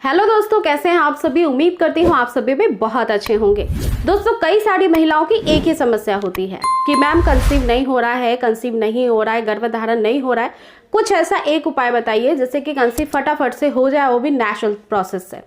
Hello दोस्तों, कैसे हैं आप सभी। उम्मीद करती हूँ आप सभी भी बहुत अच्छे होंगे। दोस्तों, कई सारी महिलाओं की एक ही समस्या होती है कि मैम कंसीव नहीं हो रहा है, गर्भधारण नहीं हो रहा है। कुछ ऐसा एक उपाय बताइए जिससे कि कंसीव फटाफट से हो जाए, वो भी नेचुरल प्रोसेस से।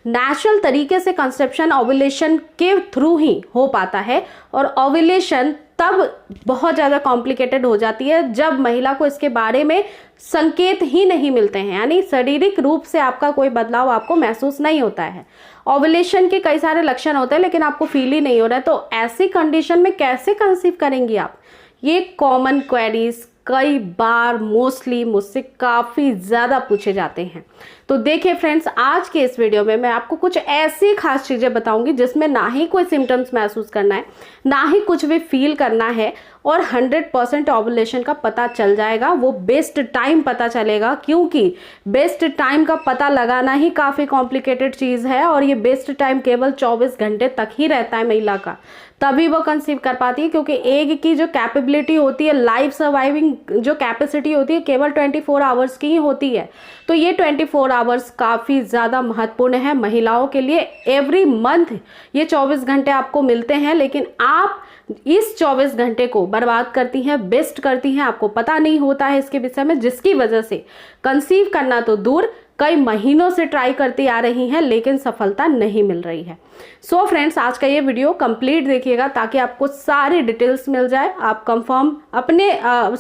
नेचुरल तरीके से कंसेप्शन ओव्यूलेशन के थ्रू ही हो पाता है और ओव्यूलेशन तब बहुत ज़्यादा कॉम्प्लिकेटेड हो जाती है जब महिला को इसके बारे में संकेत ही नहीं मिलते हैं, यानी शारीरिक रूप से आपका कोई बदलाव आपको महसूस नहीं होता है। ओव्यूलेशन के कई सारे लक्षण होते हैं लेकिन आपको फील ही नहीं हो रहा है, तो ऐसी कंडीशन में कैसे कंसीव करेंगी आप। ये कॉमन क्वेरीज कई बार मोस्टली मुझसे काफ़ी ज़्यादा पूछे जाते हैं। तो देखिए फ्रेंड्स, आज के इस वीडियो में मैं आपको कुछ ऐसी खास चीज़ें बताऊंगी जिसमें ना ही कोई सिम्टम्स महसूस करना है, ना ही कुछ भी फील करना है और 100% ओव्यूलेशन का पता चल जाएगा। वो बेस्ट टाइम पता चलेगा, क्योंकि बेस्ट टाइम का पता लगाना ही काफ़ी कॉम्प्लिकेटेड चीज़ है और ये बेस्ट टाइम केवल 24 घंटे तक ही रहता है महिला का, तभी वो कंसीव कर पाती है। क्योंकि एग की जो कैपेबिलिटी होती है, लाइफ सर्वाइविंग जो कैपेसिटी होती है, केवल 24 आवर्स की ही होती है। तो ये 24 आवर्स काफ़ी ज़्यादा महत्वपूर्ण है महिलाओं के लिए। एवरी मंथ ये 24 घंटे आपको मिलते हैं, लेकिन आप इस 24 घंटे को बर्बाद करती हैं, वेस्ट करती हैं, आपको पता नहीं होता है इसके विषय में, जिसकी वजह से कंसीव करना तो दूर, कई महीनों से ट्राई करती आ रही हैं लेकिन सफलता नहीं मिल रही है। सो फ्रेंड्स, आज का ये वीडियो कंप्लीट देखिएगा ताकि आपको सारी डिटेल्स मिल जाए, आप कंफर्म अपने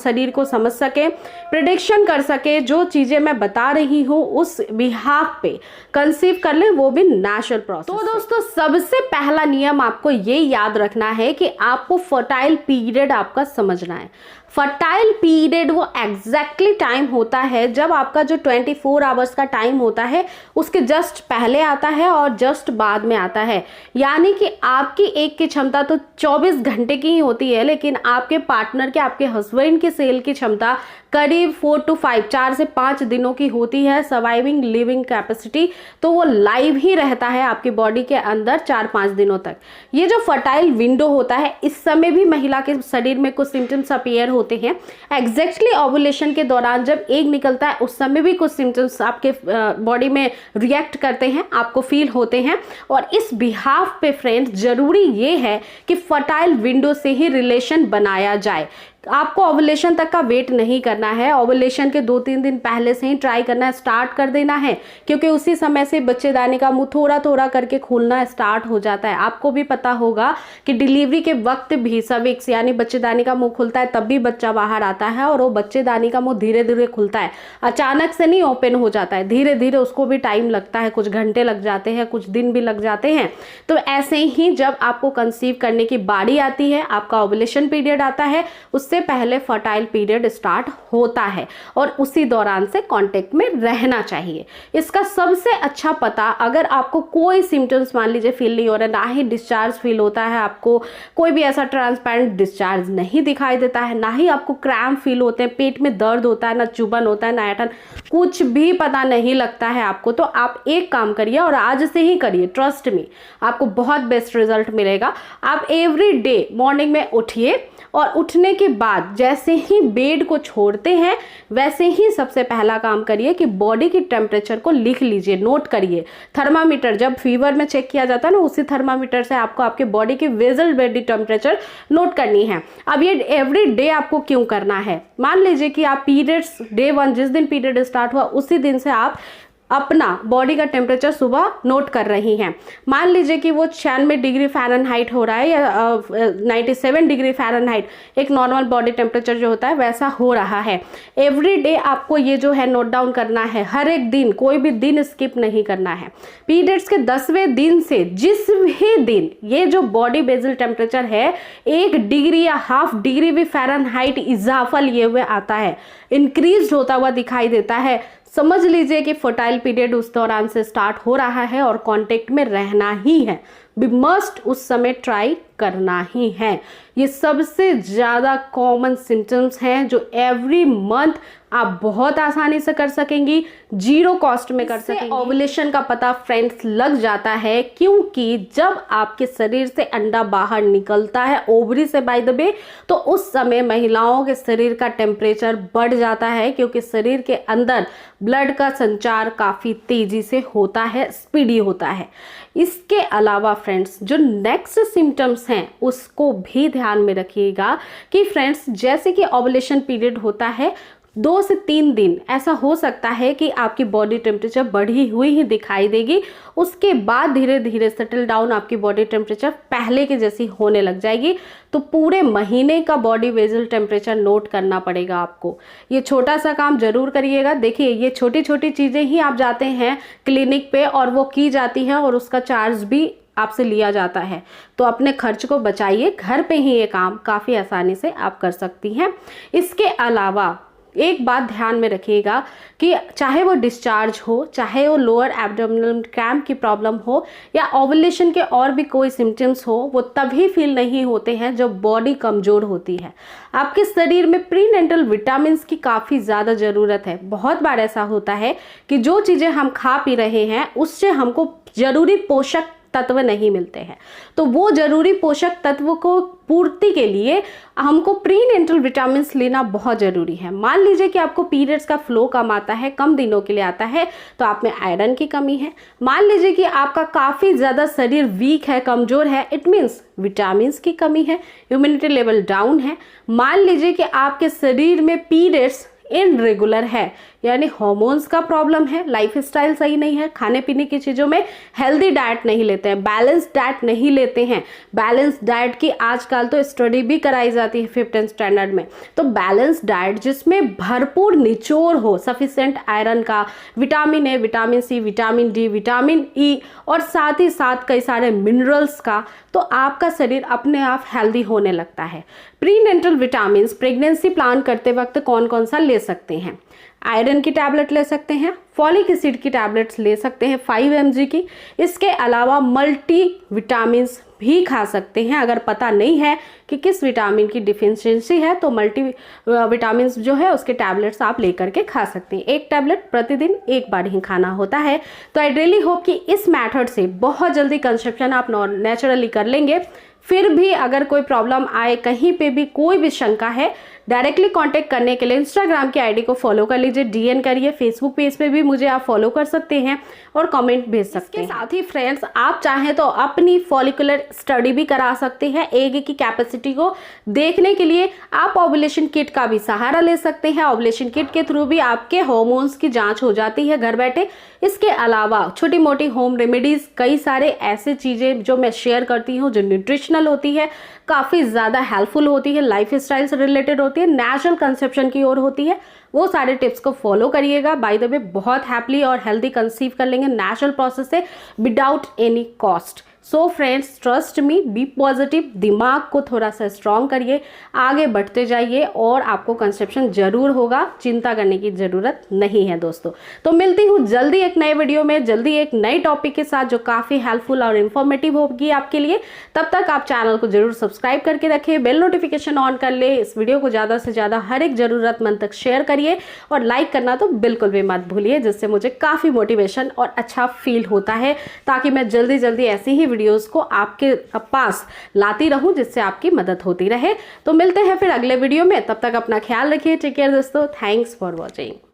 शरीर को समझ सके, प्रेडिक्शन कर सके, जो चीज़ें मैं बता रही हूँ उस बिहाफ पे कंसीव कर ले, वो भी नेचुरल प्रोसेस। तो दोस्तों, सबसे पहला नियम आपको ये याद रखना है कि आपको फर्टाइल पीरियड आपका समझना है। फर्टाइल पीरियड वो एग्जैक्टली टाइम होता है जब आपका जो 24 आवर्स का टाइम होता है उसके जस्ट पहले आता है और जस्ट बाद में आता है। यानी कि आपकी एक की क्षमता तो 24 घंटे की ही होती है, लेकिन आपके पार्टनर के, आपके हस्बैंड की सेल की क्षमता करीब 4 to 5 4 से 5 दिनों की होती है, सर्वाइविंग लिविंग कैपेसिटी। तो वो लाइव ही रहता है आपकी बॉडी के अंदर 4-5 दिनों तक। ये जो फर्टाइल विंडो होता है, इस समय भी महिला के शरीर में कुछ सिम्टम्स अपीयर होते हैं। एग्जैक्टली ओव्यूलेशन के दौरान जब एग निकलता है उस समय भी कुछ सिम्टम्स आपके बॉडी में रिएक्ट करते हैं, आपको फील होते हैं। और इस बिहाफ पे फ्रेंड्स, जरूरी ये है कि फर्टाइल विंडो से ही रिलेशन बनाया जाए। आपको ओव्यूलेशन तक का वेट नहीं करना है, ओव्यूलेशन के 2-3 दिन पहले से ही ट्राई करना स्टार्ट कर देना है, क्योंकि उसी समय से बच्चेदानी का मुंह थोड़ा थोड़ा करके खुलना स्टार्ट हो जाता है। आपको भी पता होगा कि डिलीवरी के वक्त भी सर्विक्स यानी बच्चेदानी का मुंह खुलता है, तब भी बच्चा बाहर आता है और वो बच्चेदानी का मुंह धीरे धीरे खुलता है, अचानक से नहीं ओपन हो जाता है, धीरे धीरे उसको भी टाइम लगता है, कुछ घंटे लग जाते हैं, कुछ दिन भी लग जाते हैं। तो ऐसे ही जब आपको कंसीव करने की बारी आती है, आपका ओव्यूलेशन पीरियड आता है, उससे पहले फर्टाइल पीरियड स्टार्ट होता है और उसी दौरान से कांटेक्ट में रहना चाहिए। इसका सबसे अच्छा पता, अगर आपको कोई सिम्टम्स मान लीजिए फील नहीं हो रहा, ना ही डिस्चार्ज फील होता है, आपको कोई भी ऐसा ट्रांसपेरेंट डिस्चार्ज नहीं दिखाई देता है, ना ही आपको क्रैम्प फील होते हैं, पेट में दर्द होता है, ना चुभन होता है, ना ऐंठन, कुछ भी पता नहीं लगता है आपको, तो आप एक काम करिए और आज से ही करिए, ट्रस्ट मी, आपको बहुत बेस्ट रिजल्ट मिलेगा। आप एवरी डे मॉर्निंग में उठिए और उठने के बाद जैसे ही बेड को छोड़ते हैं वैसे ही सबसे पहला काम करिए कि बॉडी की टेम्परेचर को लिख लीजिए, नोट करिए। थर्मामीटर जब फीवर में चेक किया जाता है ना, उसी थर्मामीटर से आपको आपके बॉडी की बेसल बॉडी टेम्परेचर नोट करनी है। अब ये एवरी डे आपको क्यों करना है, मान लीजिए कि आप पीरियड्स डे 1 जिस दिन पीरियड स्टार्ट हुआ उसी दिन से आप अपना बॉडी का टेम्परेचर सुबह नोट कर रही हैं। मान लीजिए कि वो 96 डिग्री फ़ारेनहाइट हो रहा है या 97 डिग्री फ़ारेनहाइट, एक नॉर्मल बॉडी टेम्परेचर जो होता है वैसा हो रहा है। एवरी डे आपको ये जो है नोट डाउन करना है, हर एक दिन, कोई भी दिन स्किप नहीं करना है। पीरियड्स के 10वें दिन से जिस भी दिन ये जो बॉडी बेसल टेम्परेचर है 1 डिग्री या ½ डिग्री भी फ़ारेनहाइट इजाफा लिए हुए आता है, इंक्रीज होता हुआ दिखाई देता है, समझ लीजिए कि फर्टाइल पीरियड उस दौरान से स्टार्ट हो रहा है और कांटेक्ट में रहना ही है। भी मस्ट उस समय ट्राई करना ही है। ये सबसे ज़्यादा कॉमन सिम्टम्स हैं जो एवरी मंथ आप बहुत आसानी से कर सकेंगी, जीरो कॉस्ट में कर सकेंगी। ओव्यूलेशन का पता फ्रेंड्स लग जाता है, क्योंकि जब आपके शरीर से अंडा बाहर निकलता है ओवरी से बाय द वे, तो उस समय महिलाओं के शरीर का टेम्परेचर बढ़ जाता है, क्योंकि शरीर के अंदर ब्लड का संचार काफ़ी तेजी से होता है, स्पीडी होता है। इसके अलावा फ्रेंड्स जो नेक्स्ट सिम्टम्स हैं उसको भी ध्यान में रखिएगा कि फ्रेंड्स जैसे कि ओव्यूलेशन पीरियड होता है 2 से 3 दिन ऐसा हो सकता है कि आपकी बॉडी टेम्परेचर बढ़ी हुई ही दिखाई देगी, उसके बाद धीरे धीरे सेटल डाउन आपकी बॉडी टेम्परेचर पहले के जैसी होने लग जाएगी। तो पूरे महीने का बॉडी वेजल टेम्परेचर नोट करना पड़ेगा आपको। ये छोटा सा काम जरूर करिएगा। देखिए ये छोटी छोटी चीज़ें ही आप जाते हैं क्लिनिक पे और वो की जाती हैं और उसका चार्ज भी आपसे लिया जाता है, तो अपने खर्च को बचाइए, घर पे ही ये काम काफ़ी आसानी से आप कर सकती हैं। इसके अलावा एक बात ध्यान में रखिएगा कि चाहे वो डिस्चार्ज हो, चाहे वो लोअर एब्डोमिनल क्रैम्प की प्रॉब्लम हो या ओव्यूलेशन के और भी कोई सिम्टम्स हो, वो तभी फील नहीं होते हैं जब बॉडी कमज़ोर होती है। आपके शरीर में प्रीनेंटल विटामिन्स की काफ़ी ज़्यादा ज़रूरत है। बहुत बार ऐसा होता है कि जो चीज़ें हम खा पी रहे हैं उससे हमको ज़रूरी पोषक तत्व नहीं मिलते हैं, तो वो जरूरी पोषक तत्व को पूर्ति के लिए हमको प्रीनेंटल विटामिन्स लेना बहुत जरूरी है। मान लीजिए कि आपको पीरियड्स का फ्लो कम आता है, कम दिनों के लिए आता है, तो आप में आयरन की कमी है। मान लीजिए कि आपका काफ़ी ज़्यादा शरीर वीक है, कमज़ोर है, इट मीन्स विटामिन्स की कमी है, इम्यूनिटी लेवल डाउन है। मान लीजिए कि आपके शरीर में पीरियड्स इनरेगुलर है, यानी हार्मोन्स का प्रॉब्लम है, लाइफस्टाइल सही नहीं है, खाने पीने की चीज़ों में हेल्दी डाइट नहीं लेते हैं, बैलेंस डाइट नहीं लेते हैं। बैलेंस डाइट की आजकल तो स्टडी भी कराई जाती है 5th स्टैंडर्ड में। तो बैलेंस डाइट जिसमें भरपूर निचोड़ हो, सफिशिएंट आयरन का, vitamin A, vitamin C, vitamin D, vitamin E और साथ ही साथ कई सारे मिनरल्स का, तो आपका शरीर अपने आप हेल्दी होने लगता है। प्रीनेंटल विटामिन्स प्रेगनेंसी प्लान करते वक्त कौन कौन सा ले सकते हैं? आयरन की टैबलेट ले सकते हैं, फॉलिक एसिड की टैबलेट्स ले सकते हैं 5 mg की। इसके अलावा मल्टी विटामिन्स भी खा सकते हैं। अगर पता नहीं है कि किस विटामिन की डिफिशियंसी है तो मल्टी विटामिन्स जो है उसके टैबलेट्स आप लेकर के खा सकते हैं। एक टैबलेट प्रतिदिन एक बार ही खाना होता है। तो आई रियली होप कि इस मेथड से बहुत जल्दी कंसेप्शन आप नेचुरली कर लेंगे। फिर भी अगर कोई प्रॉब्लम आए, कहीं पे भी कोई भी शंका है, डायरेक्टली कांटेक्ट करने के लिए इंस्टाग्राम की आईडी को फॉलो कर लीजिए, डीएन करिए। फेसबुक पेज पे भी मुझे आप फॉलो कर सकते हैं और कमेंट भेज सकते हैं। साथ ही फ्रेंड्स आप चाहें तो अपनी फॉलिकुलर स्टडी भी करा सकते हैं। एग की कैपेसिटी को देखने के लिए आप ओव्यूलेशन किट का भी सहारा ले सकते हैं। ओव्यूलेशन किट के थ्रू भी आपके हार्मोन्स की जाँच हो जाती है घर बैठे। इसके अलावा छोटी मोटी होम रेमेडीज, कई सारे ऐसे चीज़ें जो मैं शेयर करती हूँ जो न्यूट्रिशनल होती है, काफ़ी ज़्यादा हेल्पफुल होती है, लाइफस्टाइल से रिलेटेड होती है, नेचुरल कंसेप्शन की ओर होती है। वो सारे टिप्स को फॉलो करिएगा। बाय द वे बहुत हैप्पीली और हेल्दी कंसीव कर लेंगे नेचुरल प्रोसेस से without any cost. So friends trust me, be positive, दिमाग को थोड़ा सा स्ट्रॉन्ग करिए, आगे बढ़ते जाइए और आपको कंसेप्शन जरूर होगा, चिंता करने की ज़रूरत नहीं है दोस्तों। तो मिलती हूँ जल्दी एक नए वीडियो में, जल्दी एक नई टॉपिक के साथ जो काफ़ी हेल्पफुल और इन्फॉर्मेटिव होगी आपके लिए। तब तक आप चैनल को जरूर सब्सक्राइब करके रखें, बेल नोटिफिकेशन ऑन कर ले, इस वीडियो को ज़्यादा से ज़्यादा हर एक ज़रूरतमंद तक शेयर करिए और लाइक करना तो बिल्कुल भी मत भूलिए, जिससे मुझे काफ़ी मोटिवेशन और अच्छा फील होता है, ताकि मैं जल्दी जल्दी ऐसी ही वीडियोस को आपके पास लाती रहूं जिससे आपकी मदद होती रहे। तो मिलते हैं फिर अगले वीडियो में, तब तक अपना ख्याल रखिए। टेक केयर दोस्तों, थैंक्स फॉर वॉचिंग।